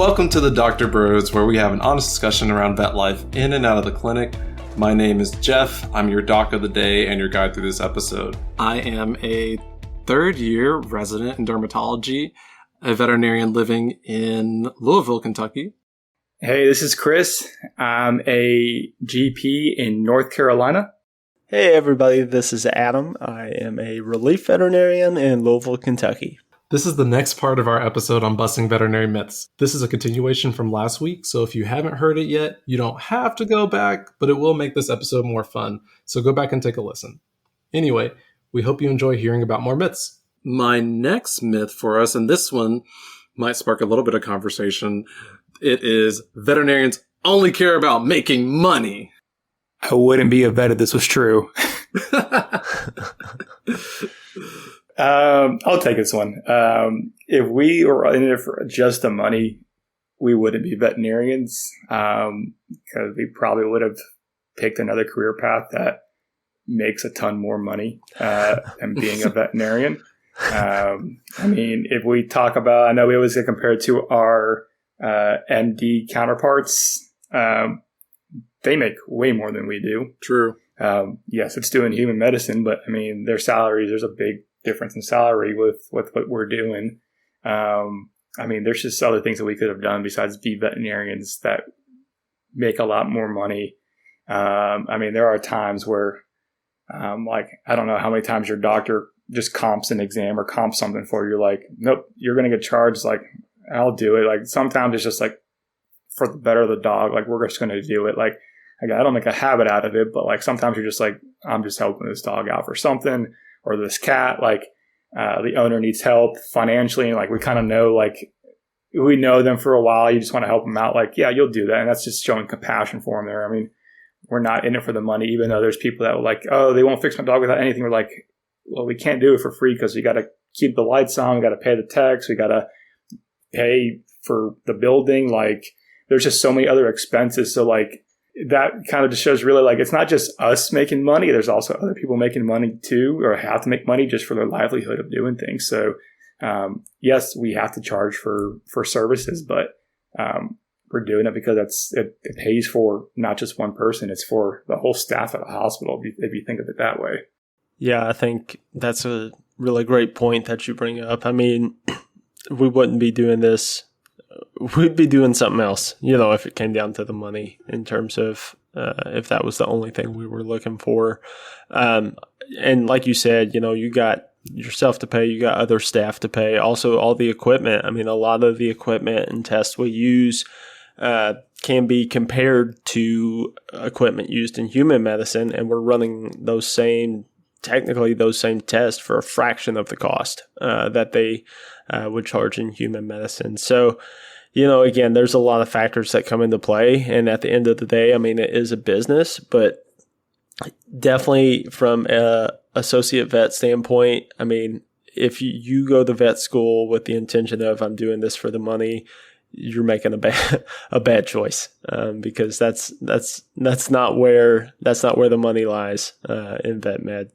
Welcome to the Dr. Bros, where we have an honest discussion around vet life in and out of the clinic. My name is Jeff. I'm your doc of the day and your guide through this episode. I am a third-year resident in dermatology, a veterinarian living in Louisville, Kentucky. Hey, this is Chris. I'm a GP in North Carolina. Hey everybody, this is Adam. I am a relief veterinarian in Louisville, Kentucky. This is the next part of our episode on busting veterinary myths. This is a continuation from last week, so if you haven't heard it yet, you don't have to go back, but it will make this episode more fun, so go back and take a listen. Anyway, we hope you enjoy hearing about more myths. My next myth for us, and this one might spark a little bit of conversation, it is veterinarians only care about making money. I wouldn't be a vet if this was true. I'll take this one. If we were in it for just the money, we wouldn't be veterinarians because we probably would have picked another career path that makes a ton more money than being a veterinarian. I mean, if we talk about, I know we always get compared to our MD counterparts. They make way more than we do. True. Yes, it's doing human medicine, but I mean, their salaries, there's a big difference in salary with what we're doing. I mean, there's just other things that we could have done besides be veterinarians that make a lot more money. I mean, there are times where, like, I don't know how many times your doctor just comps an exam or comps something for you. Like, nope, you're going to get charged. Like, I'll do it. Like, sometimes it's just like, for the better of the dog, like, we're just going to do it. Like, I don't make a habit out of it, but like, sometimes you're just like, I'm just helping this dog out for something, or this cat, like, the owner needs help financially. And like, we kind of know, like, we know them for a while. You just want to help them out. Like, yeah, you'll do that. And that's just showing compassion for them there. I mean, we're not in it for the money, even though there's people that were like, oh, they won't fix my dog without anything. We're like, well, we can't do it for free because we got to keep the lights on. We got to pay the techs. We got to pay for the building. Like, there's just so many other expenses. So like, that kind of just shows really like, it's not just us making money. There's also other people making money too, or have to make money just for their livelihood of doing things. So, yes, we have to charge for services, but, we're doing it because it pays for not just one person. It's for the whole staff at a hospital, if you think of it that way. Yeah, I think that's a really great point that you bring up. I mean, we wouldn't be doing this. We'd be doing something else, if it came down to the money in terms of if that was the only thing we were looking for. And like you said, you got yourself to pay, you got other staff to pay, also all the equipment. I mean, a lot of the equipment and tests we use can be compared to equipment used in human medicine, and we're running those same tests for a fraction of the cost that they would charge in human medicine. So, again, there's a lot of factors that come into play. And at the end of the day, I mean, it is a business, but definitely from a associate vet standpoint, I mean, if you go to vet school with the intention of I'm doing this for the money, you're making a bad choice because that's not where the money lies in vet med.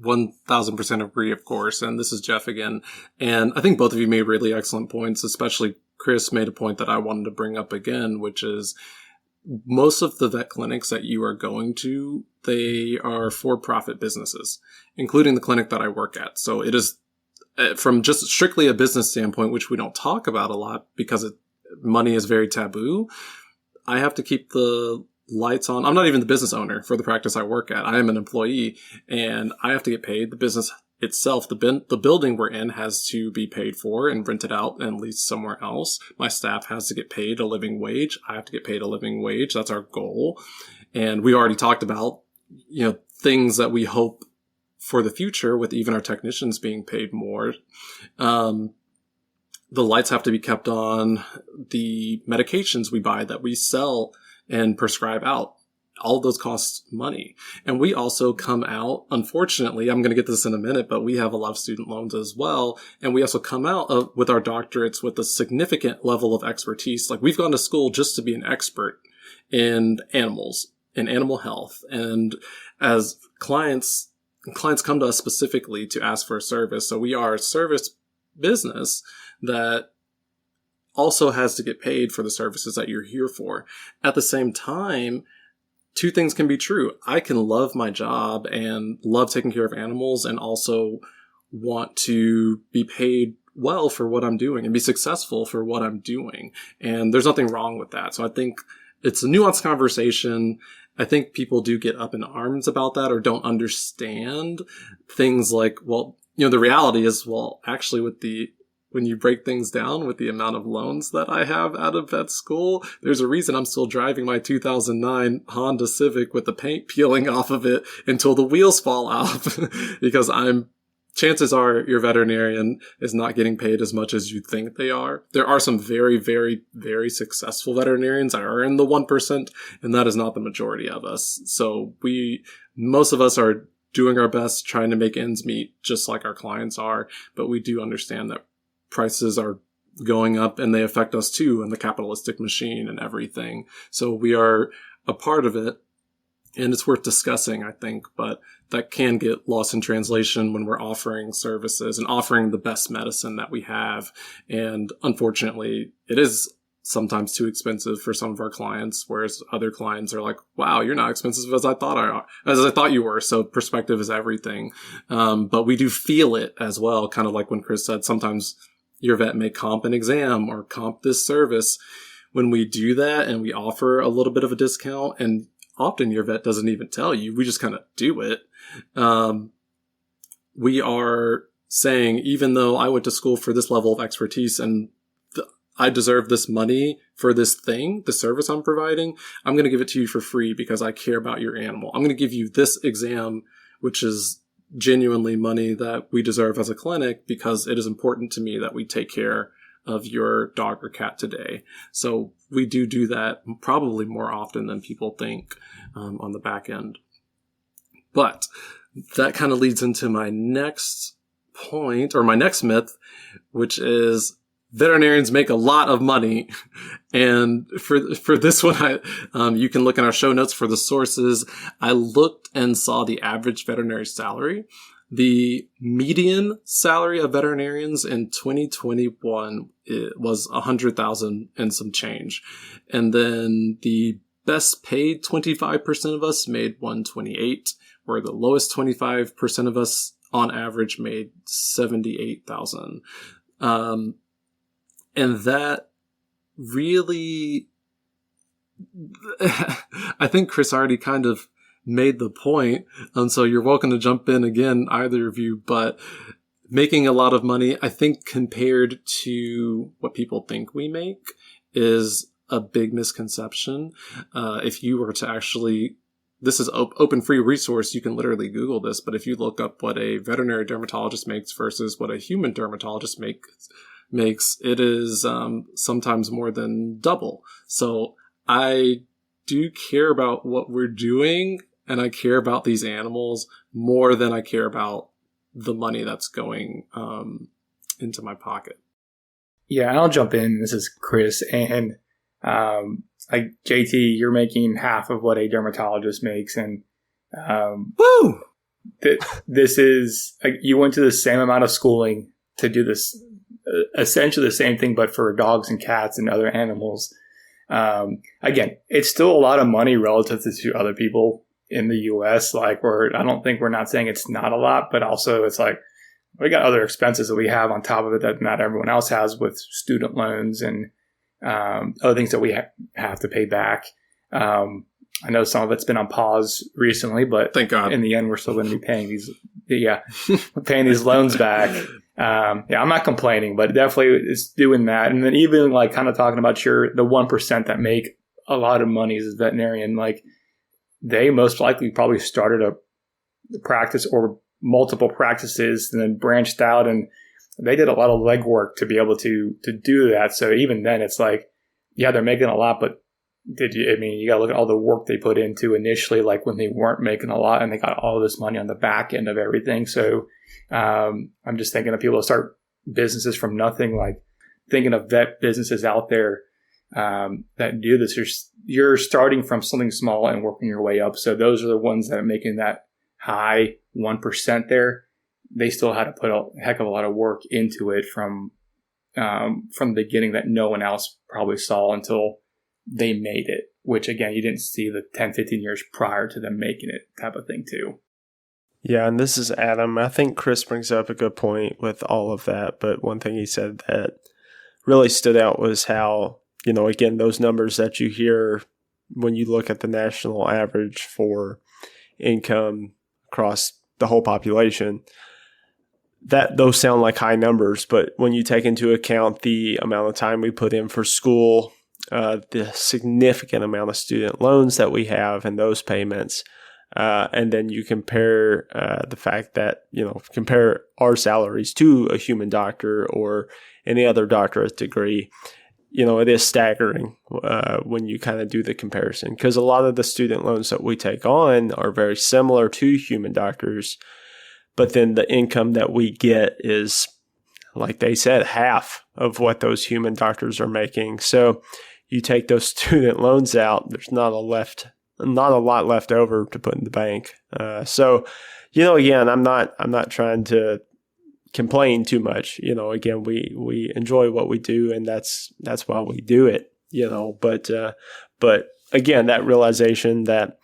1000% agree, of course. And this is Jeff again. And I think both of you made really excellent points, especially Chris made a point that I wanted to bring up again, which is most of the vet clinics that you are going to, they are for-profit businesses, including the clinic that I work at. So it is from just strictly a business standpoint, which we don't talk about a lot because money is very taboo. I have to keep the lights on. I'm not even the business owner for the practice I work at. I am an employee and I have to get paid. The business itself, the building we're in has to be paid for and rented out and leased somewhere else. My staff has to get paid a living wage. I have to get paid a living wage. That's our goal. And we already talked about, things that we hope for the future with even our technicians being paid more. The lights have to be kept on. The medications we buy that we sell and prescribe out, all of those cost money. And we also come out, unfortunately, I'm going to get this in a minute, but we have a lot of student loans as well. And we also come out with our doctorates with a significant level of expertise. Like, we've gone to school just to be an expert in animals, in animal health. And as clients come to us specifically to ask for a service. So we are a service business that also has to get paid for the services that you're here for. At the same time, two things can be true. I can love my job and love taking care of animals and also want to be paid well for what I'm doing and be successful for what I'm doing. And there's nothing wrong with that. So I think it's a nuanced conversation. I think people do get up in arms about that or don't understand things like, well, the reality is, well, actually when you break things down with the amount of loans that I have out of vet school, there's a reason I'm still driving my 2009 Honda Civic with the paint peeling off of it until the wheels fall off because chances are your veterinarian is not getting paid as much as you think they are. There are some very, very, very successful veterinarians that are in the 1%, and that is not the majority of us. So most of us are doing our best trying to make ends meet just like our clients are, but we do understand that prices are going up and they affect us too in the capitalistic machine and everything. So we are a part of it. And it's worth discussing, I think, but that can get lost in translation when we're offering services and offering the best medicine that we have. And unfortunately, it is sometimes too expensive for some of our clients, whereas other clients are like, wow, you're not expensive as I thought you were. So perspective is everything. But we do feel it as well, kind of like when Chris said, sometimes your vet may comp an exam or comp this service. When we do that and we offer a little bit of a discount, and often your vet doesn't even tell you, we just kind of do it. We are saying, even though I went to school for this level of expertise and I deserve this money for this thing, the service I'm providing, I'm going to give it to you for free because I care about your animal. I'm going to give you this exam, which is genuinely money that we deserve as a clinic because it is important to me that we take care of your dog or cat today. So we do that probably more often than people think on the back end. But that kind of leads into my next point, or my next myth, which is veterinarians make a lot of money. And for this one, you can look in our show notes for the sources. I looked and saw the average veterinary salary. The median salary of veterinarians in 2021 was $100,000 and some change. And then the best paid 25% of us made $128, where the lowest 25% of us on average made $78,000. And that really, I think Chris already kind of made the point. So you're welcome to jump in again, either of you, but making a lot of money, I think compared to what people think we make is a big misconception. If you were to actually, this is open free resource, you can literally Google this, but if you look up what a veterinary dermatologist makes versus what a human dermatologist makes, it is sometimes more than double. So I do care about what we're doing, and I care about these animals more than I care about the money that's going into my pocket. Yeah, I'll jump in. This is Chris. And JT, you're making half of what a dermatologist makes. And woo! This is, you went to the same amount of schooling to do this, essentially the same thing, but for dogs and cats and other animals. Again, it's still a lot of money relative to other people in the U.S. Like, we're not saying it's not a lot, but also it's like we got other expenses that we have on top of it that not everyone else has, with student loans and other things that we have to pay back. I know some of it's been on pause recently, but thank God, in the end, we're still going to be paying paying these loans back. I'm not complaining, but definitely it's doing that. And then even like kind of talking about the 1% that make a lot of money as a veterinarian, like they most likely probably started a practice or multiple practices and then branched out, and they did a lot of legwork to be able to do that. So even then it's like, yeah, they're making a lot, but you got to look at all the work they put into initially, like when they weren't making a lot and they got all this money on the back end of everything. So I'm just thinking of people that start businesses from nothing, like thinking of vet businesses out there that do this. You're starting from something small and working your way up. So those are the ones that are making that high 1% there. They still had to put a heck of a lot of work into it from from the beginning that no one else probably saw until they made it, which again, you didn't see the 10, 15 years prior to them making it type of thing too. Yeah, and this is Adam. I think Chris brings up a good point with all of that, but one thing he said that really stood out was how, again, those numbers that you hear when you look at the national average for income across the whole population, that those sound like high numbers, but when you take into account the amount of time we put in for school, the significant amount of student loans that we have and those payments, and then you compare the fact that, compare our salaries to a human doctor or any other doctorate degree, it is staggering when you kind of do the comparison, because a lot of the student loans that we take on are very similar to human doctors, but then the income that we get is, like they said, half of what those human doctors are making. So you take those student loans out, there's not a lot left over to put in the bank. So, again, I'm not trying to complain too much. Again, we enjoy what we do, and that's why we do it. But again, that realization that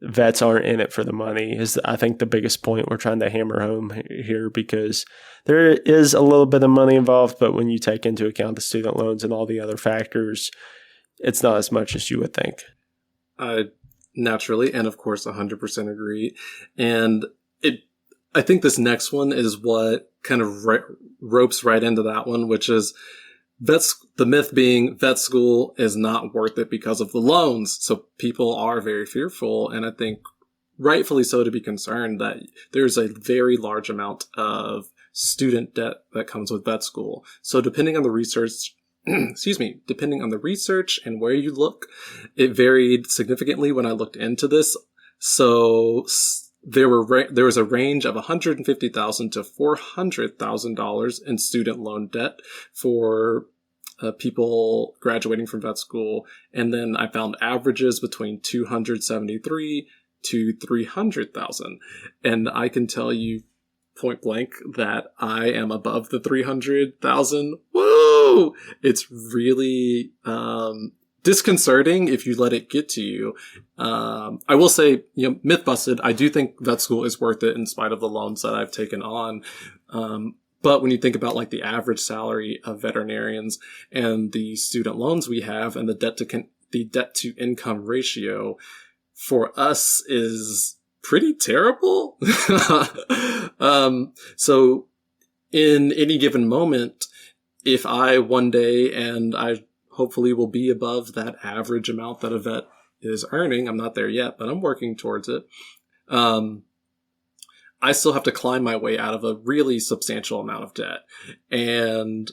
vets aren't in it for the money is, I think, the biggest point we're trying to hammer home here, because there is a little bit of money involved, but when you take into account the student loans and all the other factors, it's not as much as you would think. Naturally, and of course, 100% agree. And I think this next one is what kind of ropes right into that one, which is the myth being vet school is not worth it because of the loans. So people are very fearful, and I think rightfully so, to be concerned that there's a very large amount of student debt that comes with vet school. So depending on the research, depending on the research and where you look, it varied significantly when I looked into this. So there was a range of $150,000 to $400,000 in student loan debt for people graduating from vet school, and then I found averages between $273,000 to $300,000, and I can tell you point blank that I am above the $300,000. Woo! It's really disconcerting if you let it get to you. I will say, myth busted. I do think vet school is worth it in spite of the loans that I've taken on. But when you think about like the average salary of veterinarians and the student loans we have and the debt to income ratio for us is pretty terrible. So in any given moment, if I one day, and I hopefully will be above that average amount that a vet is earning, I'm not there yet, but I'm working towards it. I still have to climb my way out of a really substantial amount of debt. And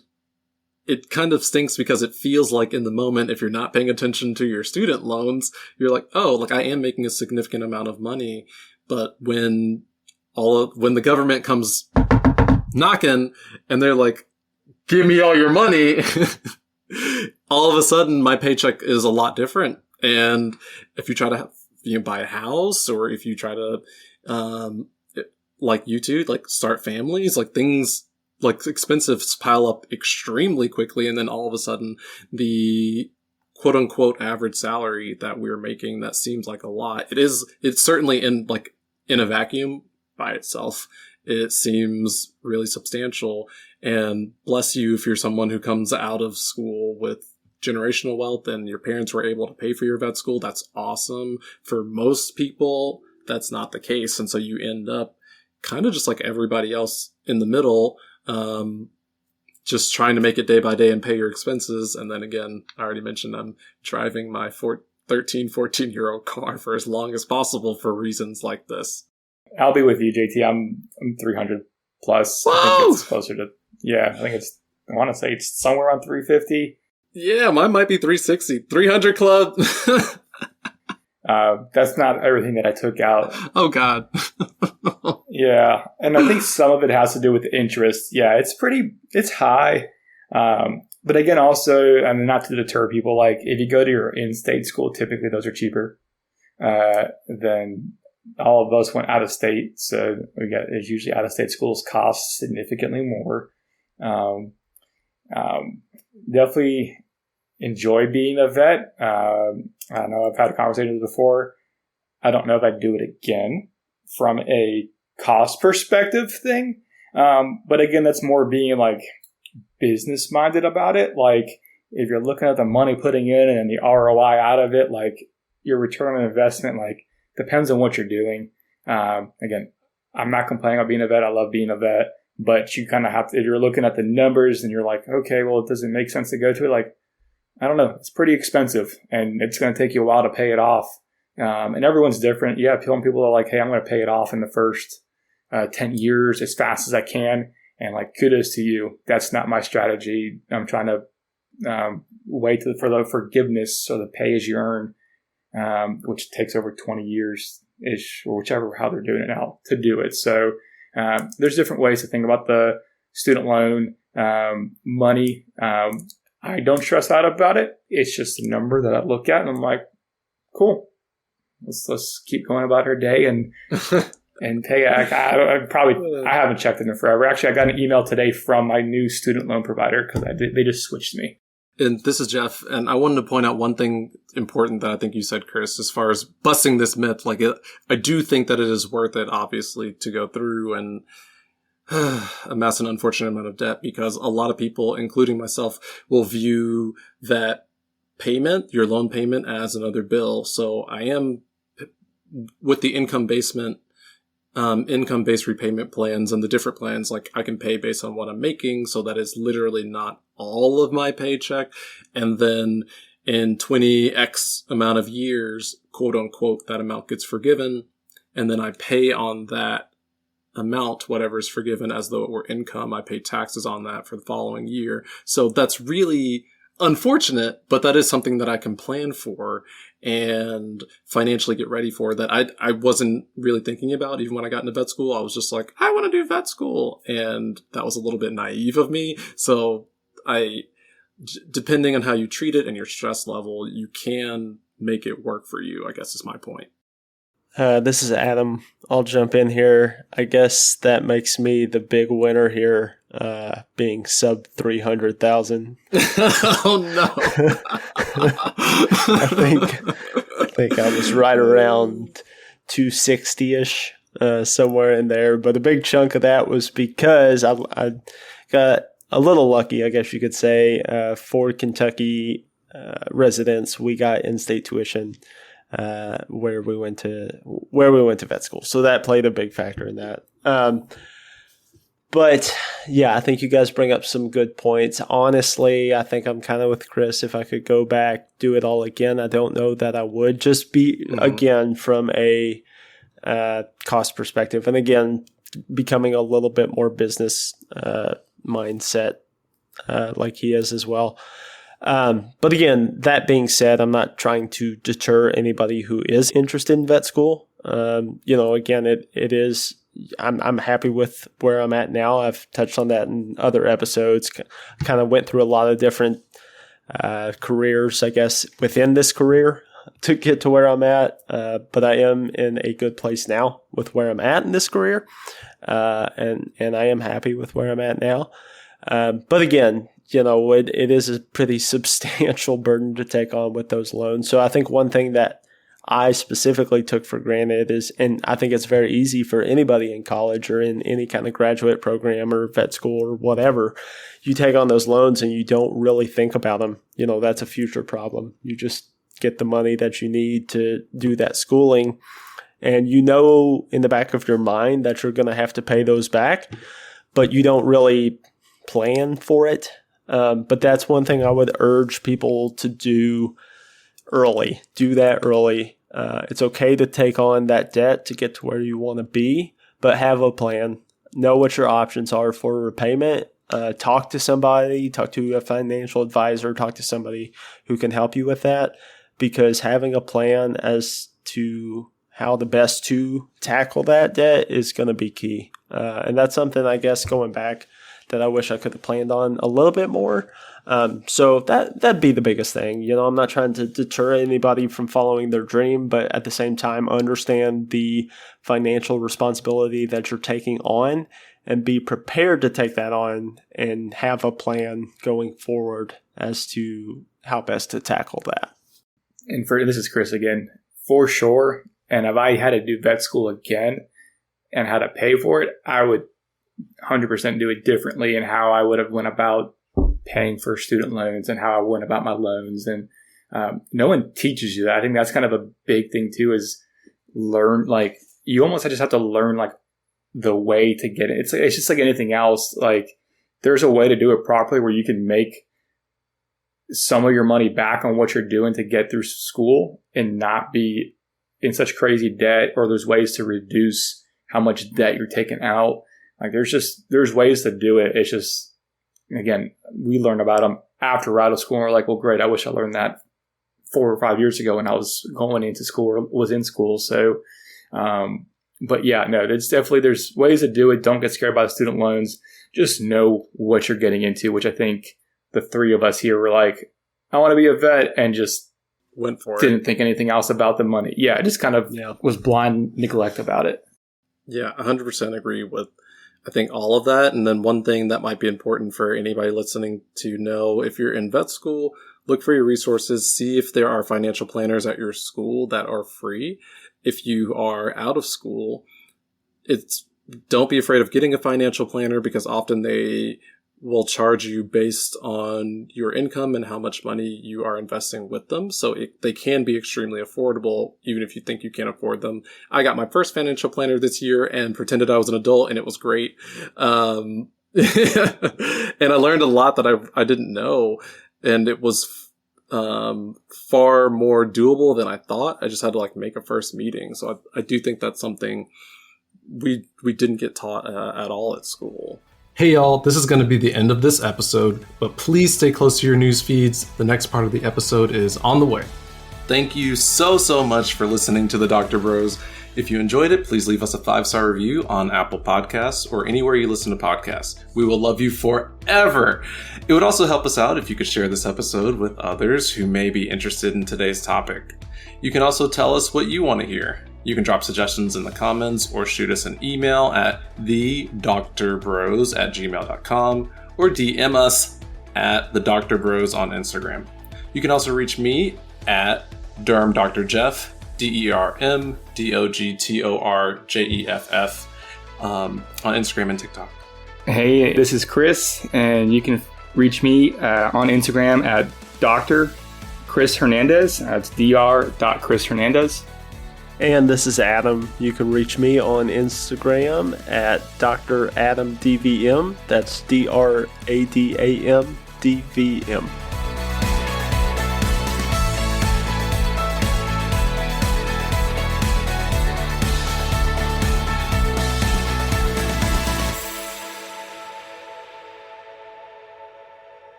it kind of stinks because it feels like in the moment, if you're not paying attention to your student loans, you're like, oh, like I am making a significant amount of money. But when the government comes knocking and they're like, give me all your money, all of a sudden my paycheck is a lot different. And if you try to buy a house, or if you try to, like you two, like start families, like things like expenses pile up extremely quickly. And then all of a sudden the quote unquote average salary that we're making, that seems like a lot. It's certainly in a vacuum by itself, it seems really substantial. And bless you if you're someone who comes out of school with generational wealth and your parents were able to pay for your vet school. That's awesome. For most people, that's not the case. And so you end up kind of just like everybody else in the middle, just trying to make it day by day and pay your expenses. And then again, I already mentioned I'm driving my 14-year-old car for as long as possible for reasons like this. I'll be with you, JT. I'm 300 plus. Whoa! I think it's closer to, I want to say it's somewhere around 350. Yeah, mine might be 360. 300 club. That's not everything that I took out. Oh, God. Yeah. And I think some of it has to do with interest. Yeah, it's high. But again, also, I mean, not to deter people, like if you go to your in-state school, typically those are cheaper than all of us went out of state. So it's usually out-of-state schools cost significantly more. Definitely enjoy being a vet. I know I've had conversations before. I don't know if I'd do it again from a cost perspective thing. But again, that's more being like business minded about it. Like if you're looking at the money putting in and the ROI out of it, like your return on investment, like depends on what you're doing. Again, I'm not complaining about being a vet. I love being a vet, but you kind of have to, if you're looking at the numbers and you're like, okay, well, does it make sense to go to it? Like, I don't know. It's pretty expensive and it's going to take you a while to pay it off. And everyone's different. Yeah, people are like, hey, I'm going to pay it off in the first 10 years as fast as I can. And like, kudos to you. That's not my strategy. I'm trying to wait for the forgiveness or the pay as you earn, which takes over 20 years ish, or whichever how they're doing it now to do it. So there's different ways to think about the student loan money. I don't stress out about it. It's just a number that I look at and I'm like, cool. Let's keep going about her day and pay. I haven't checked it in forever. Actually, I got an email today from my new student loan provider because they just switched me. And this is Jeff, and I wanted to point out one thing important that I think you said, Chris, as far as busting this myth. Like, I do think that it is worth it, obviously, to go through and amass an unfortunate amount of debt, because a lot of people, including myself, will view that payment, your loan payment, as another bill. So I am, with the income-based repayment plans and the different plans, like I can pay based on what I'm making. So that is literally not all of my paycheck. And then in 20x amount of years, quote unquote, that amount gets forgiven. And then I pay on that amount, whatever is forgiven, as though it were income. I pay taxes on that for the following year. So that's really unfortunate, but that is something that I can plan for and financially get ready for, that I wasn't really thinking about. Even when I got into vet school, I was just like, I want to do vet school. And that was a little bit naive of me. So depending on how you treat it and your stress level, you can make it work for you, I guess is my point. This is Adam. I'll jump in here. I guess that makes me the big winner here, being sub 300,000. Oh no! I think I was right around 260-ish, somewhere in there. But a big chunk of that was because I got a little lucky, I guess you could say. For Kentucky residents, we got in-state tuition. Where we went to vet school. So that played a big factor in that. But yeah, I think you guys bring up some good points. Honestly, I think I'm kind of with Chris. If I could go back, do it all again, I don't know that I would. Just be, again, from a cost perspective. And again, becoming a little bit more business mindset like he is as well. But again, that being said, I'm not trying to deter anybody who is interested in vet school. Again, it is, I'm happy with where I'm at now. I've touched on that in other episodes. Kind of went through a lot of different careers, I guess, within this career to get to where I'm at. But I am in a good place now with where I'm at in this career. And I am happy with where I'm at now. But again, it is a pretty substantial burden to take on with those loans. So I think one thing that I specifically took for granted is, and I think it's very easy for anybody in college or in any kind of graduate program or vet school or whatever, you take on those loans and you don't really think about them. That's a future problem. You just get the money that you need to do that schooling. And in the back of your mind that you're going to have to pay those back, but you don't really plan for it. But that's one thing I would urge people to do early. Do that early. It's okay to take on that debt to get to where you want to be, but have a plan. Know what your options are for repayment. Talk to somebody, talk to a financial advisor, talk to somebody who can help you with that, because having a plan as to how the best to tackle that debt is going to be key. And that's something, I guess, going back, that I wish I could have planned on a little bit more. So that'd be the biggest thing. I'm not trying to deter anybody from following their dream, but at the same time, understand the financial responsibility that you're taking on and be prepared to take that on and have a plan going forward as to how best to tackle that. And this is Chris again, for sure. And if I had to do vet school again and had to pay for it, I would 100% do it differently in how I would have went about paying for student loans and how I went about my loans. And no one teaches you that. I think that's kind of a big thing too, is learn, like, you almost just have to learn like the way to get it. It's just like anything else. Like, there's a way to do it properly where you can make some of your money back on what you're doing to get through school and not be in such crazy debt, or there's ways to reduce how much debt you're taking out. Like, there's ways to do it. It's just, again, we learn about them after we're out of school, and we're like, well, great, I wish I learned that 4 or 5 years ago when I was going into school or was in school. So, but yeah, no, there's ways to do it. Don't get scared by the student loans. Just know what you're getting into, which I think the three of us here were like, I want to be a vet, and just went for it. Didn't think anything else about the money. Yeah, I just kind of was blind neglect about it. Yeah, 100% agree with, I think, all of that. And then one thing that might be important for anybody listening to know, if you're in vet school, look for your resources. See if there are financial planners at your school that are free. If you are out of school, don't be afraid of getting a financial planner, because often they will charge you based on your income and how much money you are investing with them. So they can be extremely affordable, even if you think you can't afford them. I got my first financial planner this year and pretended I was an adult, and it was great. And I learned a lot that I didn't know, and it was far more doable than I thought. I just had to like make a first meeting. So I do think that's something we didn't get taught at all at school. Hey y'all, this is going to be the end of this episode, but please stay close to your news feeds. The next part of the episode is on the way. Thank you so much for listening to the Dr. Bros. If you enjoyed it, please leave us a 5-star review on Apple Podcasts or anywhere you listen to podcasts. We will love you forever. It would also help us out if you could share this episode with others who may be interested in today's topic. You can also tell us what you want to hear. You can drop suggestions in the comments or shoot us an email at thedoctorbros@gmail.com or DM us at thedoctorbros on Instagram. You can also reach me at DermDrJeff, DermDogtorJeff, on Instagram and TikTok. Hey, this is Chris, and you can reach me on Instagram at Dr. Chris Hernandez. That's dr.chrishernandez. And this is Adam. You can reach me on Instagram at DrAdamDVM. That's DrAdamDVM.